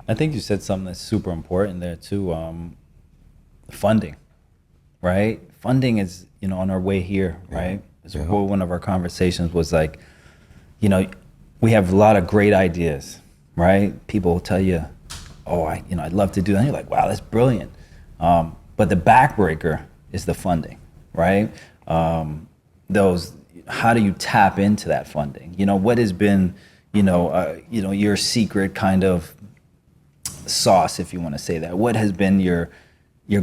I think you said something that's super important there too. Funding, right? Funding is, on our way here, right? So one of our conversations was like, we have a lot of great ideas, right? People will tell you, oh, I'd love to do that. And you're like, wow, that's brilliant. But the backbreaker is the funding, right? How do you tap into that funding? What has been, your secret kind of sauce, if you want to say that? What has been your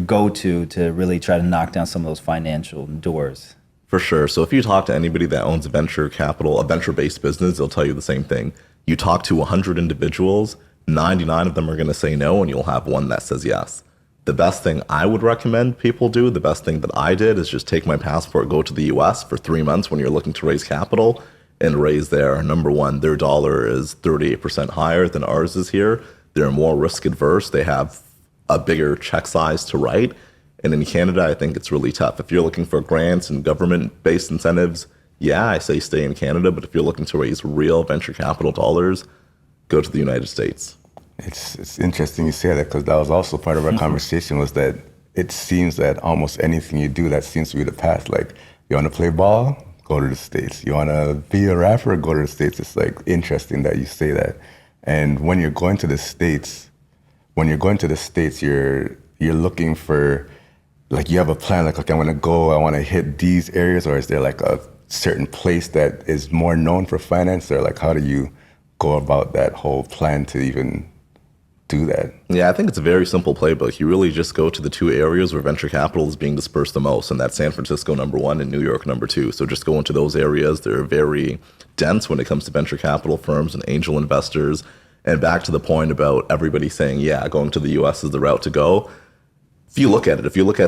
go-to to really try to knock down some of those financial doors? For sure. So if you talk to anybody that owns a venture-based business, they'll tell you the same thing. You talk to 100 individuals, 99 of them are going to say no, and you'll have one that says yes. The best thing I would recommend people do, the best thing that I did, is just take my passport, go to the US for 3 months when you're looking to raise capital, and raise their, number one, their dollar is 38% higher than ours is here. They're more risk adverse. They have a bigger check size to write. And in Canada, I think it's really tough. If you're looking for grants and government-based incentives, yeah, I say stay in Canada. But if you're looking to raise real venture capital dollars, go to the United States. It's interesting you say that, because that was also part of our conversation, was that it seems that almost anything you do, that seems to be the path. Like, you want to play ball? Go to the States. You want to be a rapper? Go to the States. It's like interesting that you say that. And when you're going to the States, you're looking for, like, you have a plan, like, okay, I'm going to go, I want to hit these areas, or is there like a certain place that is more known for finance, or like, how do you go about that whole plan to even do that? Yeah, I think it's a very simple playbook. You really just go to the two areas where venture capital is being dispersed the most, and that's San Francisco, number one, and New York, number two. So just go into those areas. They're very dense when it comes to venture capital firms and angel investors. And back to the point about everybody saying, yeah, going to the US is the route to go. If you look at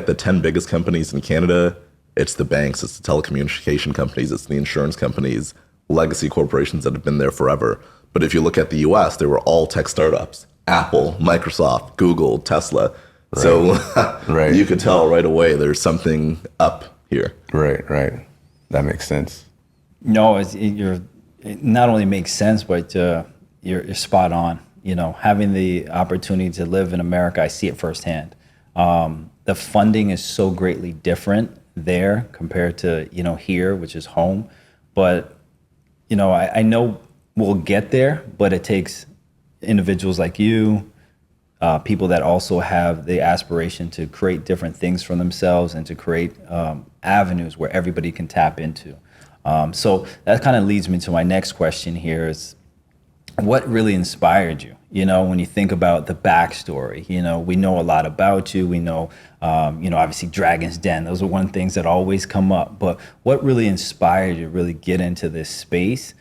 the 10 biggest companies in Canada, it's the banks, it's the telecommunication companies, it's the insurance companies, legacy corporations that have been there forever. But if you look at the US, they were all tech startups. Apple, Microsoft, Google, Tesla. Right. So right. You could tell right away there's something up here. Right. That makes sense. No, it not only makes sense, but you're spot on. Having the opportunity to live in America, I see it firsthand. The funding is so greatly different there compared to, here, which is home. But, I know we'll get there, but it takes individuals like you, people that also have the aspiration to create different things for themselves and to create avenues where everybody can tap into. So that kind of leads me to my next question here is, what really inspired you? When you think about the backstory, we know a lot about you. We know, obviously Dragon's Den. Those are one of the things that always come up. But what really inspired you to really get into this space?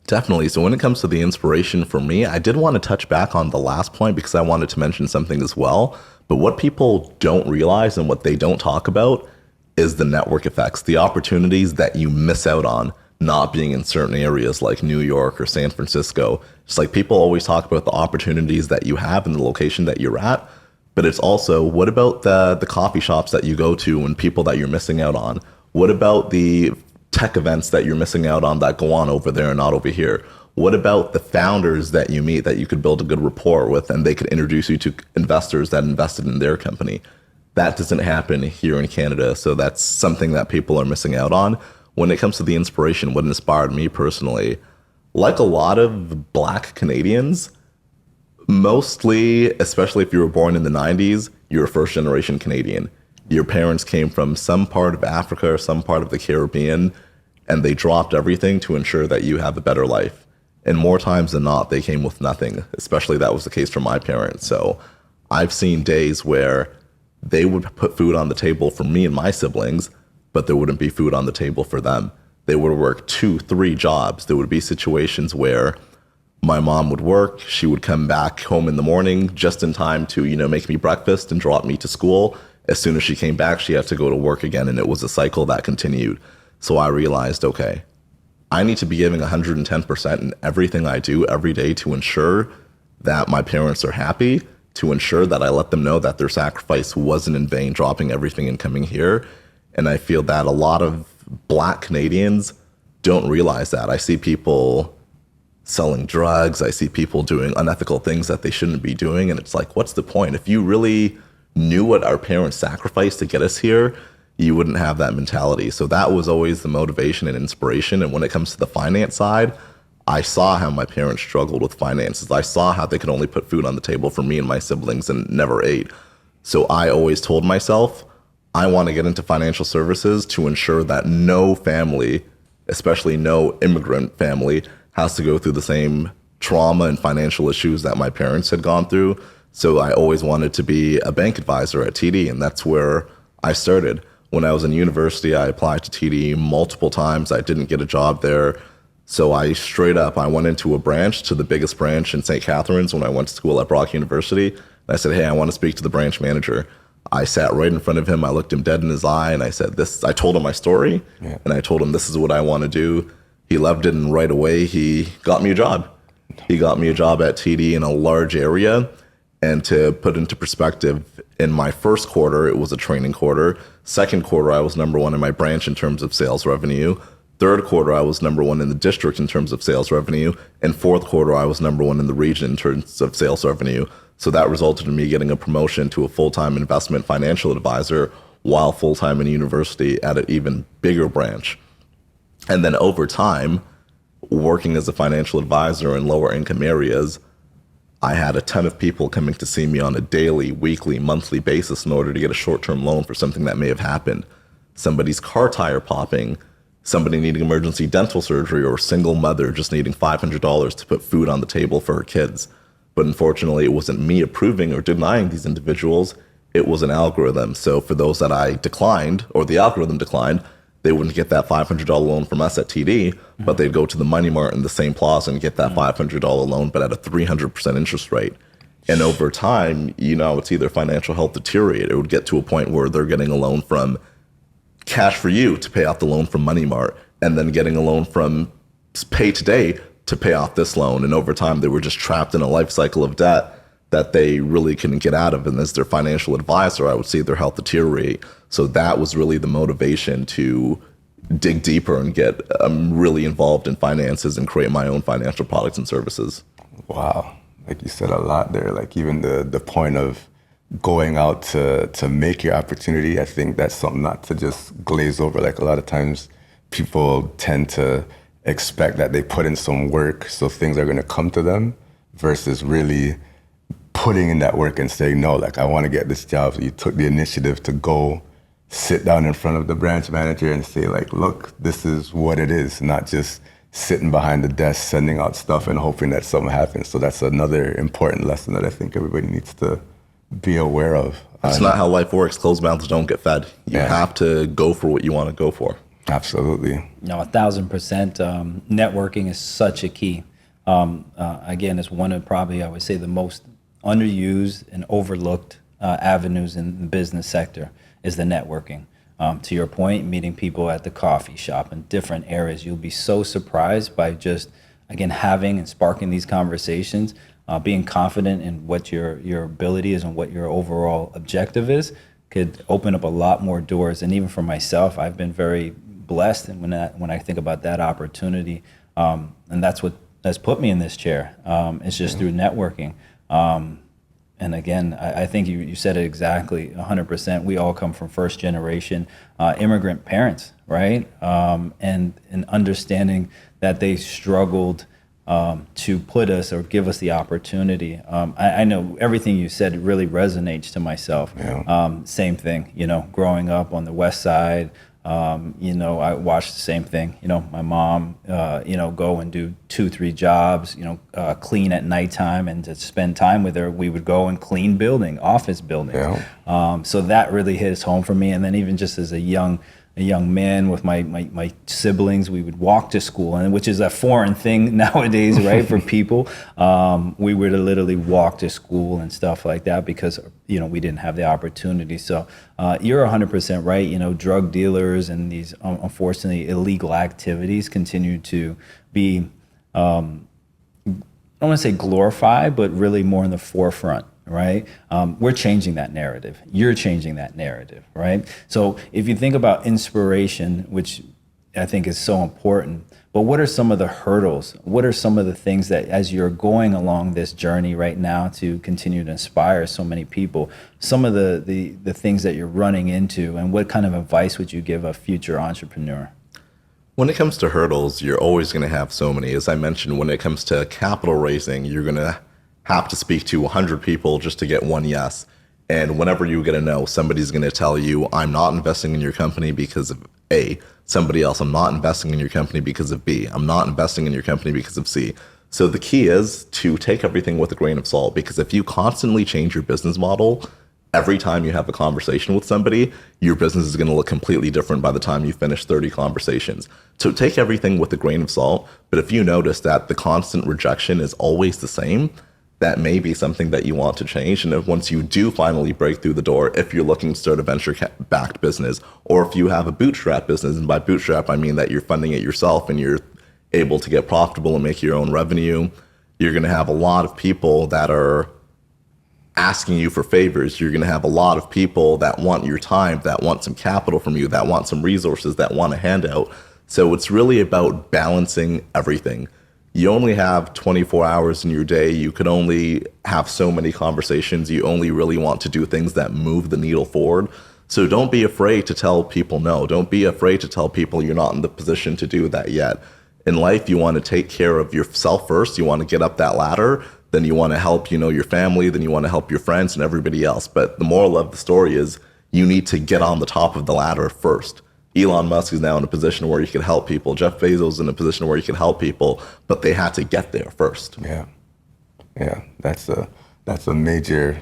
Definitely. So when it comes to the inspiration for me, I did want to touch back on the last point because I wanted to mention something as well. But what people don't realize and what they don't talk about is the network effects, the opportunities that you miss out on not being in certain areas like New York or San Francisco. It's like people always talk about the opportunities that you have in the location that you're at, but it's also, what about the coffee shops that you go to and people that you're missing out on? What about the tech events that you're missing out on that go on over there and not over here? What about the founders that you meet that you could build a good rapport with and they could introduce you to investors that invested in their company? That doesn't happen here in Canada, so that's something that people are missing out on. When it comes to the inspiration, what inspired me personally, like a lot of Black Canadians, mostly, especially if you were born in the 90s, you're a first generation Canadian. Your parents came from some part of Africa or some part of the Caribbean, and they dropped everything to ensure that you have a better life. And more times than not, they came with nothing, especially that was the case for my parents. So I've seen days where they would put food on the table for me and my siblings, but there wouldn't be food on the table for them. They would work 2-3 jobs. There would be situations where my mom would work, she would come back home in the morning just in time to, make me breakfast and drop me to school. As soon as she came back, she had to go to work again, and it was a cycle that continued. So I realized, okay, I need to be giving 110% in everything I do every day to ensure that my parents are happy, to ensure that I let them know that their sacrifice wasn't in vain, dropping everything and coming here. And I feel that a lot of Black Canadians don't realize that. I see people selling drugs. I see people doing unethical things that they shouldn't be doing. And it's like, what's the point? If you really knew what our parents sacrificed to get us here, you wouldn't have that mentality. So that was always the motivation and inspiration. And when it comes to the finance side, I saw how my parents struggled with finances. I saw how they could only put food on the table for me and my siblings and never ate. So I always told myself, I want to get into financial services to ensure that no family, especially no immigrant family, has to go through the same trauma and financial issues that my parents had gone through. So I always wanted to be a bank advisor at TD, and that's where I started. When I was in university, I applied to TD multiple times. I didn't get a job there. So I went into a branch, to the biggest branch in St. Catharines when I went to school at Brock University. And I said, hey, I want to speak to the branch manager. I sat right in front of him. I looked him dead in his eye and I said, I told him my story. Yeah. And I told him, this is what I want to do. He loved it. And right away, he got me a job. He got me a job at TD in a large area. And to put into perspective, in my first quarter, it was a training quarter. Second quarter, I was number one in my branch in terms of sales revenue. Third quarter, I was number one in the district in terms of sales revenue. And fourth quarter, I was number one in the region in terms of sales revenue. So that resulted in me getting a promotion to a full-time investment financial advisor while full-time in university at an even bigger branch. And then over time, working as a financial advisor in lower income areas, I had a ton of people coming to see me on a daily, weekly, monthly basis in order to get a short-term loan for something that may have happened. Somebody's car tire popping, somebody needing emergency dental surgery, or a single mother just needing $500 to put food on the table for her kids. But unfortunately, it wasn't me approving or denying these individuals. It was an algorithm. So for those that I declined, or the algorithm declined, they wouldn't get that $500 loan from us at TD, but they'd go to the Money Mart in the same plaza and get that $500 loan, but at a 300% interest rate. And over time, it's either financial health deteriorate. It would get to a point where they're getting a loan from Cash for You to pay off the loan from Money Mart, and then getting a loan from Pay Today to pay off this loan. And over time, they were just trapped in a life cycle of debt that they really couldn't get out of. And as their financial advisor, I would see their health deteriorate. So that was really the motivation to dig deeper and get really involved in finances and create my own financial products and services. Wow. Like you said a lot there, like even the point of going out to make your opportunity. I think that's something not to just glaze over. Like a lot of times people tend to expect that they put in some work so things are going to come to them versus really putting in that work and saying, no, like I want to get this job. So you took the initiative to go sit down in front of the branch manager and say like, look, this is what it is, not just sitting behind the desk, sending out stuff and hoping that something happens. So that's another important lesson that I think everybody needs to be aware of. It's not how life works. Closed mouths don't get fed. You have to go for what you want to go for. Absolutely. No, 1,000%. Networking is such a key. Again, it's one of probably, I would say, the most underused and overlooked avenues in the business sector is the networking. To your point, meeting people at the coffee shop in different areas. You'll be so surprised by just, again, having and sparking these conversations, being confident in what your ability is and what your overall objective is could open up a lot more doors. And even for myself, I've been very blessed. And when I think about that opportunity, and that's what has put me in this chair, it's just through networking. And again, I think you said it exactly, 100%. We all come from first generation immigrant parents, right? And understanding that they struggled to put us or give us the opportunity. I know everything you said really resonates to myself. Yeah. Same thing, growing up on the West Side, I watched the same thing. My mom, go and do 2-3 jobs, clean at nighttime, and to spend time with her, we would go and clean office buildings. Yeah. So that really hits home for me. And then even just as a young man with my siblings, we would walk to school, and which is a foreign thing nowadays, right? For people, we were to literally walk to school and stuff like that because we didn't have the opportunity. So you're 100% right. Drug dealers and these unfortunately illegal activities continue to be I don't want to say glorified, but really more in the forefront. Right? We're changing that narrative. You're changing that narrative, right? So if you think about inspiration, which I think is so important. But what are some of the hurdles? What are some of the things that, as you're going along this journey right now to continue to inspire so many people, some of the things that you're running into, and what kind of advice would you give a future entrepreneur? When it comes to hurdles, you're always going to have so many. As I mentioned, when it comes to capital raising, you're going to have to speak to 100 people just to get one yes. And whenever you get a no, somebody's going to tell you, I'm not investing in your company because of A. Somebody else, I'm not investing in your company because of B. I'm not investing in your company because of C. So the key is to take everything with a grain of salt, because if you constantly change your business model, every time you have a conversation with somebody, your business is going to look completely different by the time you finish 30 conversations. So take everything with a grain of salt. But if you notice that the constant rejection is always the same, that may be something that you want to change. And if once you do finally break through the door, if you're looking to start a venture-backed business, or if you have a bootstrap business, and by bootstrap, I mean that you're funding it yourself and you're able to get profitable and make your own revenue, you're going to have a lot of people that are asking you for favors. You're going to have a lot of people that want your time, that want some capital from you, that want some resources, that want a handout. So it's really about balancing everything. You only have 24 hours in your day. You can only have so many conversations. You only really want to do things that move the needle forward. So don't be afraid to tell people no. Don't be afraid to tell people you're not in the position to do that yet. In life, you want to take care of yourself first. You want to get up that ladder. Then you want to help, your family. Then you want to help your friends and everybody else. But the moral of the story is you need to get on the top of the ladder first. Elon Musk is now in a position where he can help people. Jeff Bezos is in a position where he can help people, but they had to get there first. Yeah, that's a major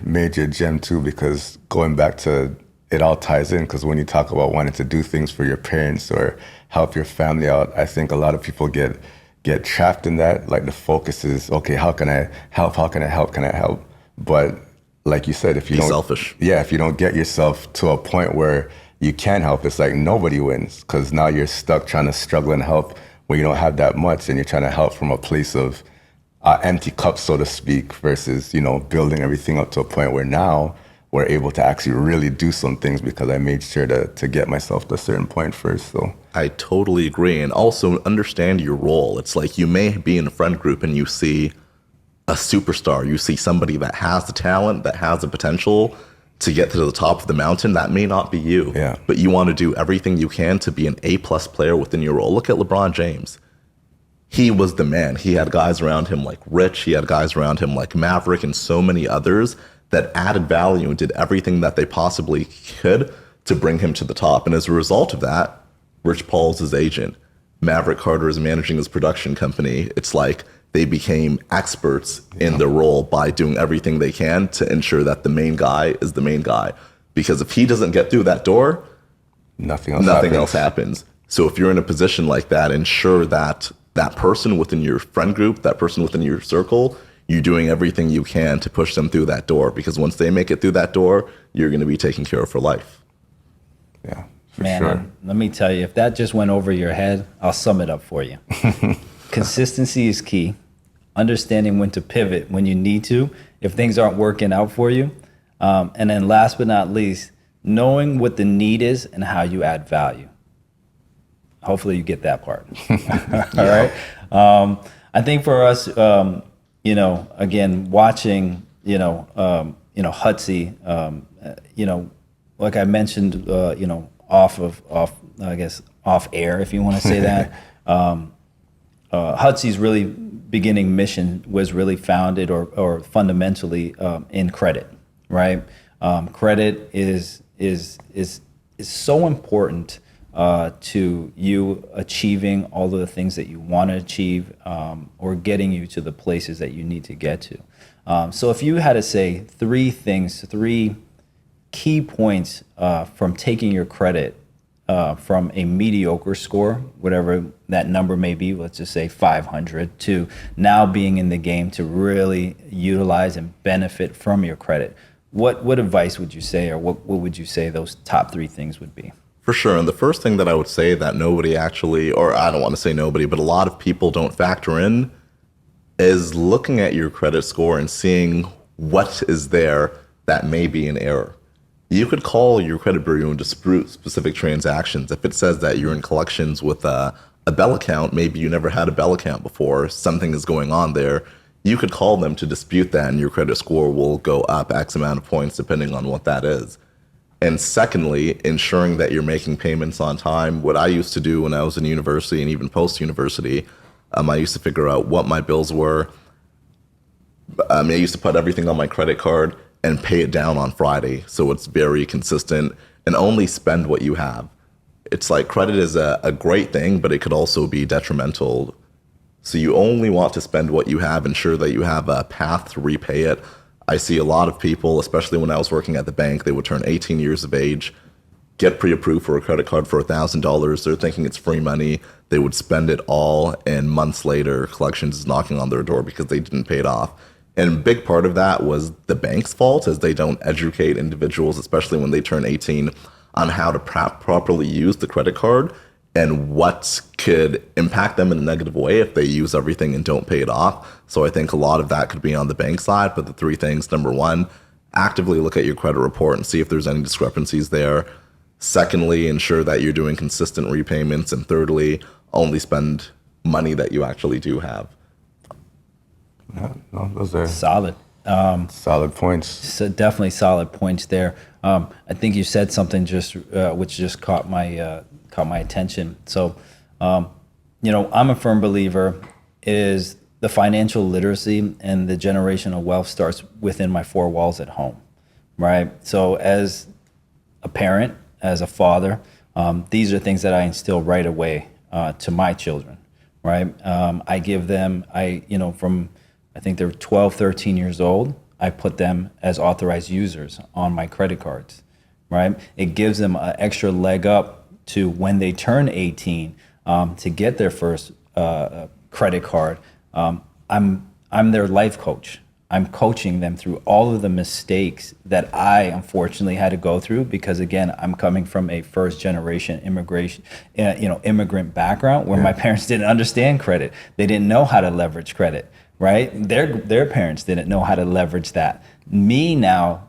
gem too, because going back to it all ties in, because when you talk about wanting to do things for your parents or help your family out, I think a lot of people get trapped in that. Like the focus is, okay, how can I help? How can I help? Can I help? But like you said, if you don't, selfish. Yeah, if you don't get yourself to a point where you can help, it's like nobody wins, because now you're stuck trying to struggle and help when you don't have that much, and you're trying to help from a place of empty cup, so to speak, versus, building everything up to a point where now we're able to actually really do some things because I made sure to get myself to a certain point first. So I totally agree. And also understand your role. It's like you may be in a friend group and you see a superstar, you see somebody that has the talent, that has the potential to get to the top of the mountain. That may not be you, yeah. But you want to do everything you can to be an A-plus player within your role. Look at LeBron James. He was the man. He had guys around him like Rich. He had guys around him like Maverick and so many others that added value and did everything that they possibly could to bring him to the top. And as a result of that, Rich Paul's his agent. Maverick Carter is managing his production company. It's like they became experts in their role by doing everything they can to ensure that the main guy is the main guy. Because if he doesn't get through that door, nothing else happens. So if you're in a position like that, ensure that that person within your friend group, that person within your circle, you're doing everything you can to push them through that door. Because once they make it through that door, you're going to be taken care of for life. Yeah, Man, sure. let me tell you, if that just went over your head, I'll sum it up for you. Consistency is key. Understanding when to pivot when you need to, if things aren't working out for you. And then last but not least, knowing what the need is and how you add value. Hopefully you get that part. All right. I think for us, again, watching, Hutsy, like I mentioned, off air, if you want to say that. Hutsy's really beginning mission was really founded or fundamentally in credit, right? Credit is so important to you achieving all of the things that you want to achieve or getting you to the places that you need to get to. So if you had to say three key points from taking your credit from a mediocre score, whatever that number may be, let's just say 500, to now being in the game to really utilize and benefit from your credit, what advice would you say, or what would you say those top three things would be? For sure. And the first thing that I would say that nobody actually, or I don't want to say nobody, but a lot of people don't factor in is looking at your credit score and seeing what is there that may be an error. You could call your credit bureau and dispute specific transactions. If it says that you're in collections with a Bell account, maybe you never had a Bell account before, something is going on there, you could call them to dispute that and your credit score will go up X amount of points depending on what that is. And secondly, ensuring that you're making payments on time. What I used to do when I was in university and even post-university, I used to figure out what my bills were. I used to put everything on my credit card and pay it down on Friday. So it's very consistent and only spend what you have. It's like credit is a great thing, but it could also be detrimental. So you only want to spend what you have, ensure that you have a path to repay it. I see a lot of people, especially when I was working at the bank, they would turn 18 years of age, get pre-approved for a credit card for $1,000. They're thinking it's free money. They would spend it all, and months later, collections is knocking on their door because they didn't pay it off. And a big part of that was the bank's fault, as they don't educate individuals, especially when they turn 18, on how to properly use the credit card and what could impact them in a negative way if they use everything and don't pay it off. So I think a lot of that could be on the bank side. But the three things: number one, actively look at your credit report and see if there's any discrepancies there. Secondly, ensure that you're doing consistent repayments. And thirdly, only spend money that you actually do have. Yeah, no, those are Solid. solid points. So definitely solid points there. I think you said something which just caught my attention. So, I'm a firm believer is the financial literacy and the generational wealth starts within my four walls at home, right? So as a parent, as a father, these are things that I instill right away to my children, right? I give them, from I think they're 12, 13 years old, I put them as authorized users on my credit cards, right? It gives them an extra leg up to when they turn 18 to get their first credit card. I'm their life coach. I'm coaching them through all of the mistakes that I unfortunately had to go through because, again, I'm coming from a first generation immigrant background where my parents didn't understand credit. They didn't know how to leverage credit, right? Their parents didn't know how to leverage that. Me now,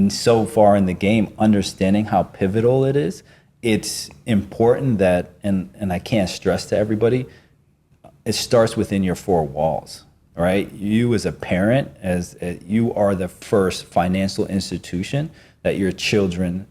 so far in the game, understanding how pivotal it is, it's important that, and I can't stress to everybody, it starts within your four walls. Right, you as a parent, as you are the first financial institution that your children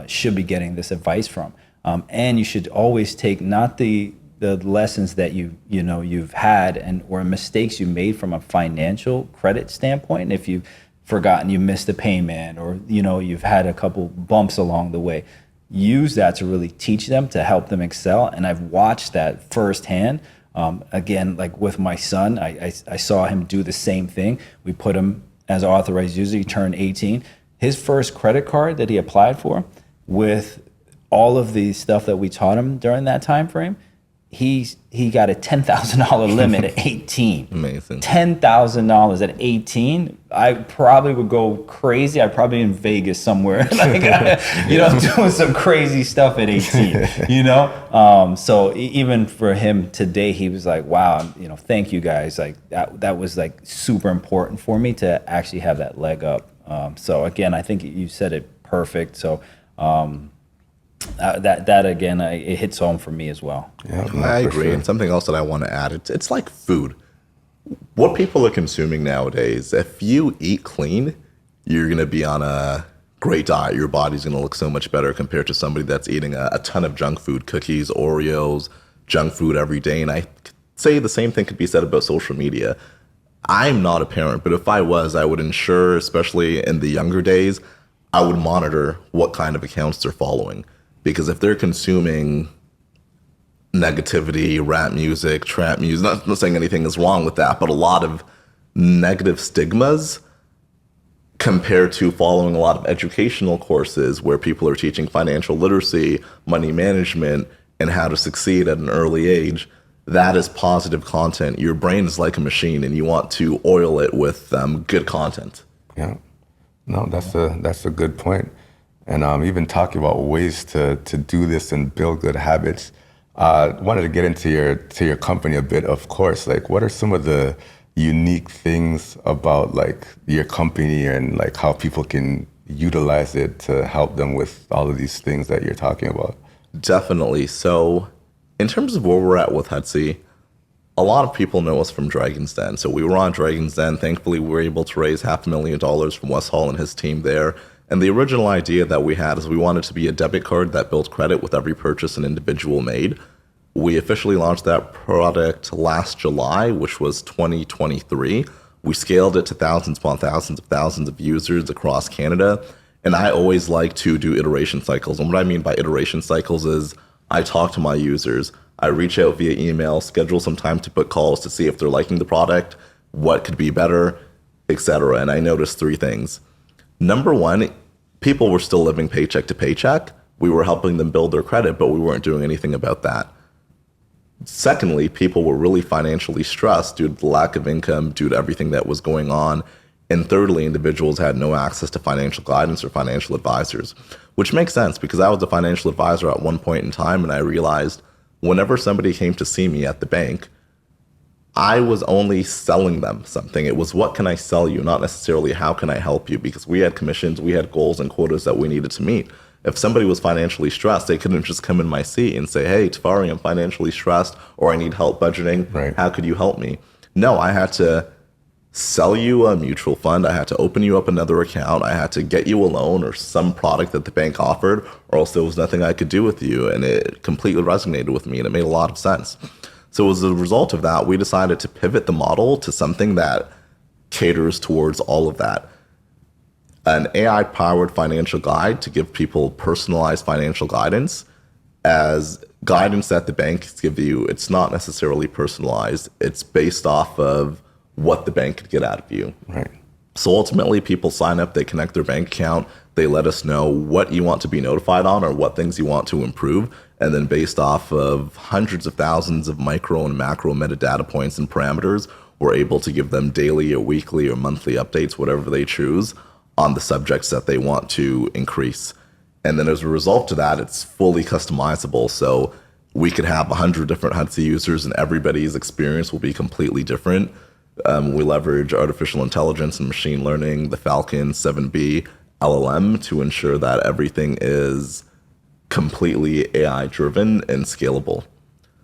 should be getting this advice from, and you should always take not the lessons that you've had or mistakes you made from a financial credit standpoint. If you've forgotten you missed a payment or you've had a couple bumps along the way, use that to really teach them to help them excel. And I've watched that firsthand. Again, like with my son, I saw him do the same thing. We put him as authorized user. He turned 18. His first credit card that he applied for, with all of the stuff that we taught him during that time frame, he got a $10,000 limit at 18. Amazing. $10,000 at 18. I probably would go crazy. I'd probably be in Vegas somewhere, doing some crazy stuff at 18. So even for him today, he was like, "Wow, thank you guys. Like that was like super important for me to actually have that leg up." So again, I think you said it perfect. So. That again, it hits home for me as well. Yeah, I agree. Sure. And something else that I want to add, it's like food. What people are consuming nowadays, if you eat clean, you're going to be on a great diet. Your body's going to look so much better compared to somebody that's eating a ton of junk food, cookies, Oreos, junk food every day. And I say the same thing could be said about social media. I'm not a parent, but if I was, I would ensure, especially in the younger days, I would monitor what kind of accounts they're following. Because if they're consuming negativity, rap music, trap music, not saying anything is wrong with that, but a lot of negative stigmas compared to following a lot of educational courses where people are teaching financial literacy, money management, and how to succeed at an early age, that is positive content. Your brain is like a machine and you want to oil it with good content. Yeah, no, that's a good point. And even talking about ways to do this and build good habits, wanted to get into your company a bit, of course. Like, what are some of the unique things about like your company and like how people can utilize it to help them with all of these things that you're talking about? Definitely. So, in terms of where we're at with Hutsy, a lot of people know us from Dragon's Den. So we were on Dragon's Den. Thankfully, we were able to raise $500,000 from Wes Hall and his team there. And the original idea that we had is we wanted to be a debit card that built credit with every purchase an individual made. We officially launched that product last July, which was 2023. We scaled it to thousands upon thousands of users across Canada. And I always like to do iteration cycles. And what I mean by iteration cycles is I talk to my users. I reach out via email, schedule some time to book calls to see if they're liking the product, what could be better, etc. And I noticed three things. Number one, people were still living paycheck to paycheck. We were helping them build their credit, but we weren't doing anything about that. Secondly, people were really financially stressed due to the lack of income, due to everything that was going on. And thirdly, individuals had no access to financial guidance or financial advisors, which makes sense because I was a financial advisor at one point in time, and I realized whenever somebody came to see me at the bank, I was only selling them something. It was, what can I sell you? Not necessarily how can I help you, because we had commissions, we had goals and quotas that we needed to meet. If somebody was financially stressed, they couldn't just come in my seat and say, hey, Tefari, I'm financially stressed, or I need help budgeting. Right. How could you help me? No, I had to sell you a mutual fund. I had to open you up another account. I had to get you a loan or some product that the bank offered, or else there was nothing I could do with you. And it completely resonated with me, and it made a lot of sense. So as a result of that, we decided to pivot the model to something that caters towards all of that. An AI-powered financial guide to give people personalized financial guidance. As guidance that the banks give you, it's not necessarily personalized. It's based off of what the bank could get out of you. Right. So ultimately, people sign up, they connect their bank account, they let us know what you want to be notified on or what things you want to improve. And then based off of hundreds of thousands of micro and macro metadata points and parameters, we're able to give them daily or weekly or monthly updates, whatever they choose, on the subjects that they want to increase. And then as a result of that, it's fully customizable. So we could have 100 different Hutsy users and everybody's experience will be completely different. We leverage artificial intelligence and machine learning, the Falcon 7B LLM, to ensure that everything is completely AI driven and scalable.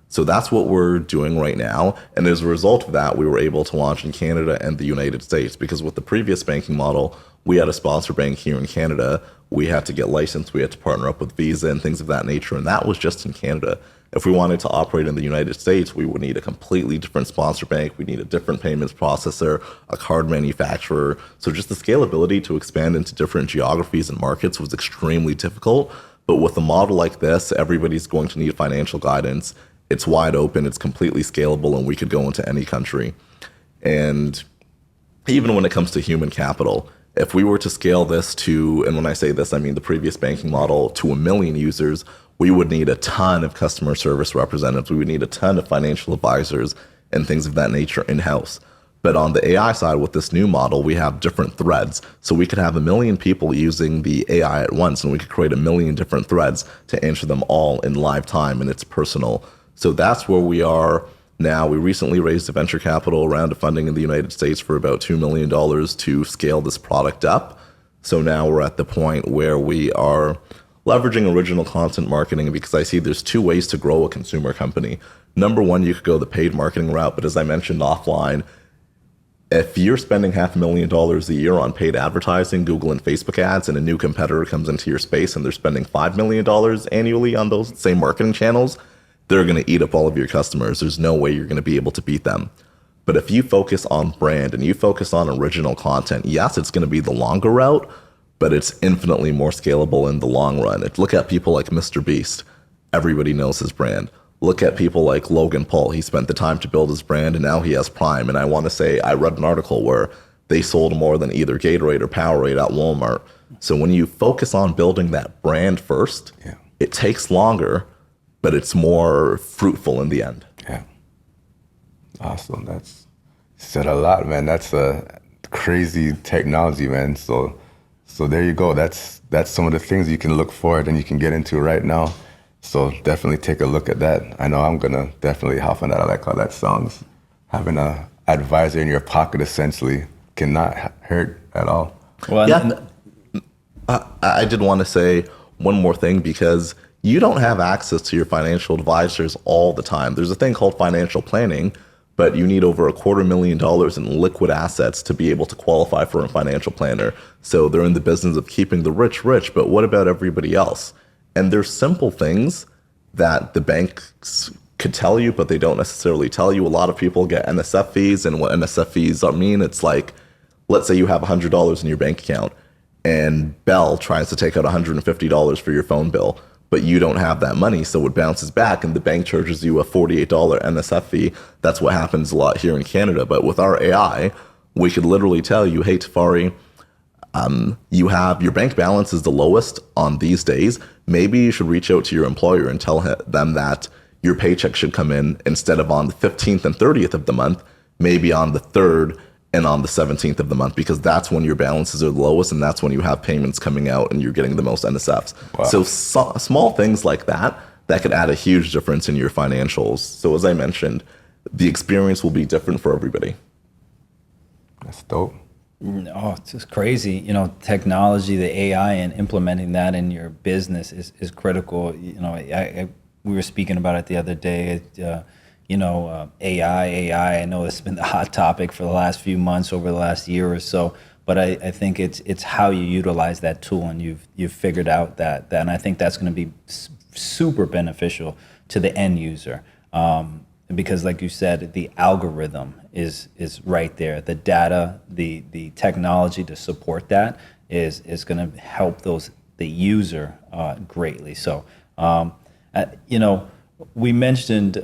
So that's what we're doing right now. And as a result of that, we were able to launch in Canada and the United States, because with the previous banking model, we had a sponsor bank here in Canada. We had to get licensed. We had to partner up with Visa and things of that nature. And that was just in Canada. If we wanted to operate in the United States, we would need a completely different sponsor bank. We need a different payments processor, a card manufacturer. So just the scalability to expand into different geographies and markets was extremely difficult. But with a model like this, everybody's going to need financial guidance. It's wide open, it's completely scalable, and we could go into any country. And even when it comes to human capital, if we were to scale this to, and when I say this, I mean the previous banking model, to 1 million users, we would need a ton of customer service representatives. We would need a ton of financial advisors and things of that nature in-house. But on the AI side, with this new model, we have different threads. So we could have 1 million people using the AI at once, and we could create 1 million different threads to answer them all in live time, and it's personal. So that's where we are now. We recently raised a venture capital round of funding in the United States for about $2 million to scale this product up. So now we're at the point where we are leveraging original content marketing, because I see there's two ways to grow a consumer company. Number one, you could go the paid marketing route, but as I mentioned offline, if you're spending $500,000 a year on paid advertising, Google and Facebook ads, and a new competitor comes into your space and they're spending $5 million annually on those same marketing channels, they're going to eat up all of your customers. There's no way you're going to be able to beat them. But if you focus on brand and you focus on original content, yes, it's going to be the longer route, but it's infinitely more scalable in the long run. Look at people like Mr. Beast. Everybody knows his brand. Look at people like Logan Paul. He spent the time to build his brand, and now he has Prime. And I want to say, I read an article where they sold more than either Gatorade or Powerade at Walmart. So when you focus on building that brand first, it takes longer, but it's more fruitful in the end. Yeah. Awesome. That's said a lot, man. That's a crazy technology, man. So there you go. That's some of the things you can look forward and you can get into right now. So definitely take a look at that. I know I'm gonna definitely hop on that. I like how that sounds. Having an advisor in your pocket essentially cannot hurt at all. Well, Yeah. I did want to say one more thing because you don't have access to your financial advisors all the time. There's a thing called financial planning, but you need over $250,000 in liquid assets to be able to qualify for a financial planner. So they're in the business of keeping the rich rich, but what about everybody else? And there's simple things that the banks could tell you, but they don't necessarily tell you. A lot of people get NSF fees, and what NSF fees mean, it's like, let's say you have $100 in your bank account and Bell tries to take out $150 for your phone bill, but you don't have that money, so it bounces back and the bank charges you a $48 NSF fee. That's what happens a lot here in Canada. But with our AI, we could literally tell you, hey, Tefari, you have your bank balance is the lowest on these days. Maybe you should reach out to your employer and tell them that your paycheck should come in instead of on the 15th and 30th of the month, maybe on the 3rd and on the 17th of the month, because that's when your balances are the lowest and that's when you have payments coming out and you're getting the most NSFs. Wow. So small things like that could add a huge difference in your financials. So as I mentioned, the experience will be different for everybody. That's dope. Oh, it's just crazy. Technology, the AI, and implementing that in your business is critical. We were speaking about it the other day. AI. I know it's been the hot topic for the last few months, over the last year or so. But I think it's how you utilize that tool, and you've figured out that, and I think that's going to be super beneficial to the end user. Because like you said, the algorithm is right there. The data, the technology to support that is going to help the user greatly. So, we mentioned,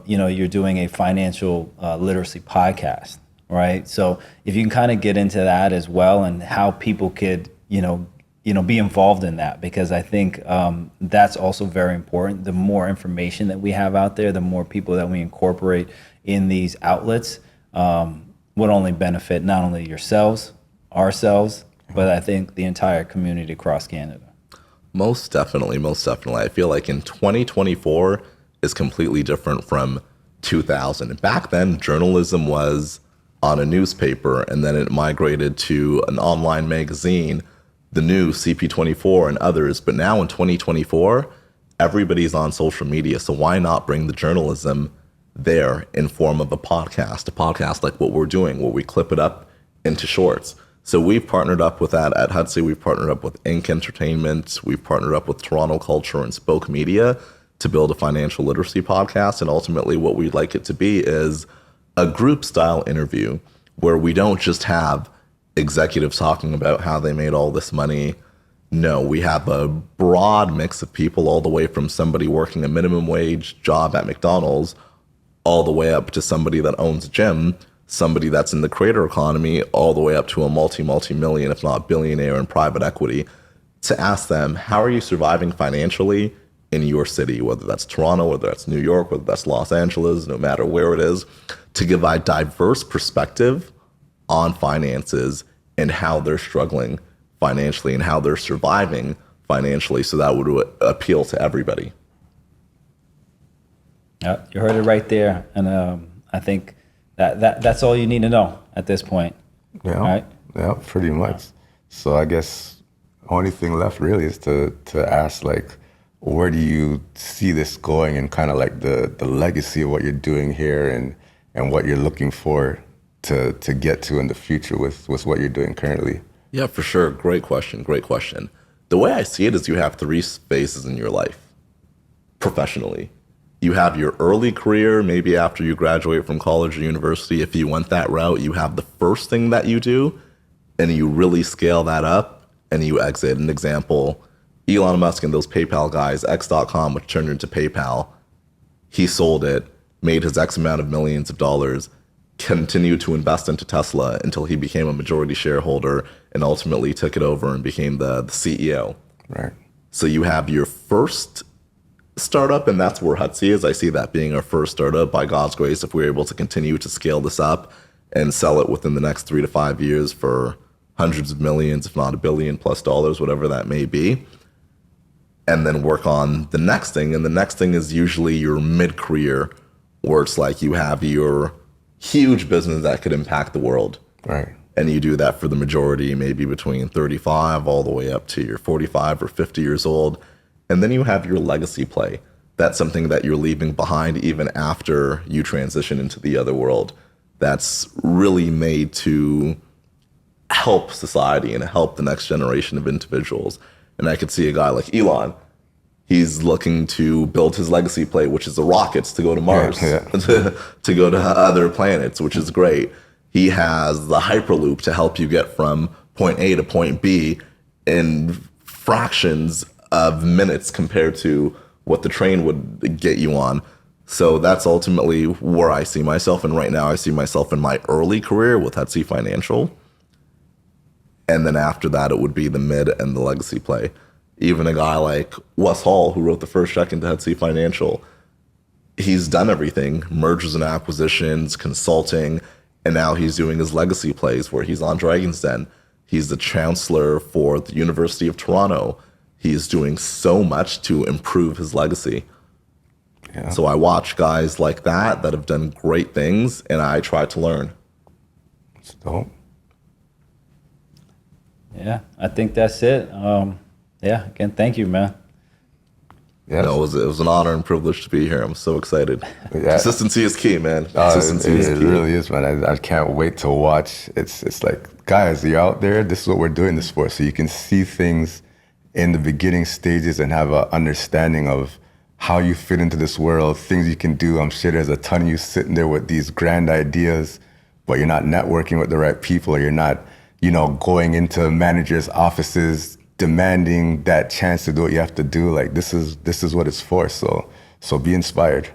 you're doing a financial literacy podcast, right? So if you can kind of get into that as well, and how people could, be involved in that, because I think that's also very important. The more information that we have out there, the more people that we incorporate in these outlets would only benefit not only ourselves, but I think the entire community across Canada. Most definitely. I feel like in 2024 is completely different from 2000. Back then, journalism was on a newspaper, and then it migrated to an online magazine, the News, CP24, and others. But now in 2024, everybody's on social media. So why not bring the journalism there in form of a podcast like what we're doing, where we clip it up into shorts. So we've partnered up with that at Hutsy. We've partnered up with Inc. Entertainment. We've partnered up with Toronto Culture and Spoke Media to build a financial literacy podcast. And ultimately what we'd like it to be is a group style interview where we don't just have executives talking about how they made all this money. No, we have a broad mix of people, all the way from somebody working a minimum wage job at McDonald's, all the way up to somebody that owns a gym, somebody that's in the creator economy, all the way up to a multi-million, if not billionaire in private equity, to ask them, how are you surviving financially in your city, whether that's Toronto, whether that's New York, whether that's Los Angeles, no matter where it is, to give a diverse perspective on finances and how they're struggling financially and how they're surviving financially. So that would appeal to everybody. Yeah, you heard it right there. And I think that's all you need to know at this point. Yeah, right? Yeah, pretty much. So I guess only thing left really is to ask, like, where do you see this going, and kind of like the legacy of what you're doing here and what you're looking for to get to in the future with what you're doing currently? Yeah, for sure. Great question. The way I see it is you have 3 phases in your life professionally. You have your early career, maybe after you graduate from college or university. If you went that route, you have the first thing that you do, and you really scale that up, and you exit. An example, Elon Musk and those PayPal guys, X.com, which turned into PayPal, he sold it, made his X amount of millions of dollars, continued to invest into Tesla until he became a majority shareholder, and ultimately took it over and became the CEO. Right. So you have your first startup, and that's where Hutsy is. I see that being our first startup. By God's grace, if we're able to continue to scale this up and sell it within the next 3 to 5 years for hundreds of millions, if not $1 billion plus, whatever that may be, and then work on the next thing. And the next thing is usually your mid-career, where it's like you have your huge business that could impact the world. Right. and you do that for the majority, maybe between 35 all the way up to your 45 or 50 years old. And then you have your legacy play. That's something that you're leaving behind even after you transition into the other world. That's really made to help society and help the next generation of individuals. And I could see a guy like Elon. He's looking to build his legacy play, which is the rockets to go to Mars, to go to other planets, which is great. He has the Hyperloop to help you get from point A to point B in fractions of minutes compared to what the train would get you on. So that's ultimately where I see myself. And right now I see myself in my early career with Hutsy Financial. And then after that, it would be the mid and the legacy play. Even a guy like Wes Hall, who wrote the first check into Hutsy Financial, he's done everything, mergers and acquisitions, consulting, and now he's doing his legacy plays where he's on Dragon's Den. He's the chancellor for the University of Toronto. He's doing so much to improve his legacy. Yeah. So I watch guys like that have done great things, and I try to learn. It's dope. Yeah, I think that's it. Yeah, again, thank you, man. Yes. No, it was an honor and privilege to be here. I'm so excited. Yeah. Consistency is key, man. Consistency is key. It really is, man. I can't wait to watch. It's like, guys, you're out there. This is what we're doing this for. So you can see things in the beginning stages and have an understanding of how you fit into this world, things you can do. I'm sure there's a ton of you sitting there with these grand ideas, but you're not networking with the right people, or you're not, going into managers' offices demanding that chance to do what you have to do. Like, this is what it's for. So be inspired.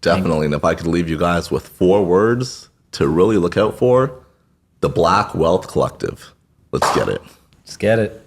Definitely. And if I could leave you guys with 4 words to really look out for, the Black Wealth Collective. Let's get it. Let's get it.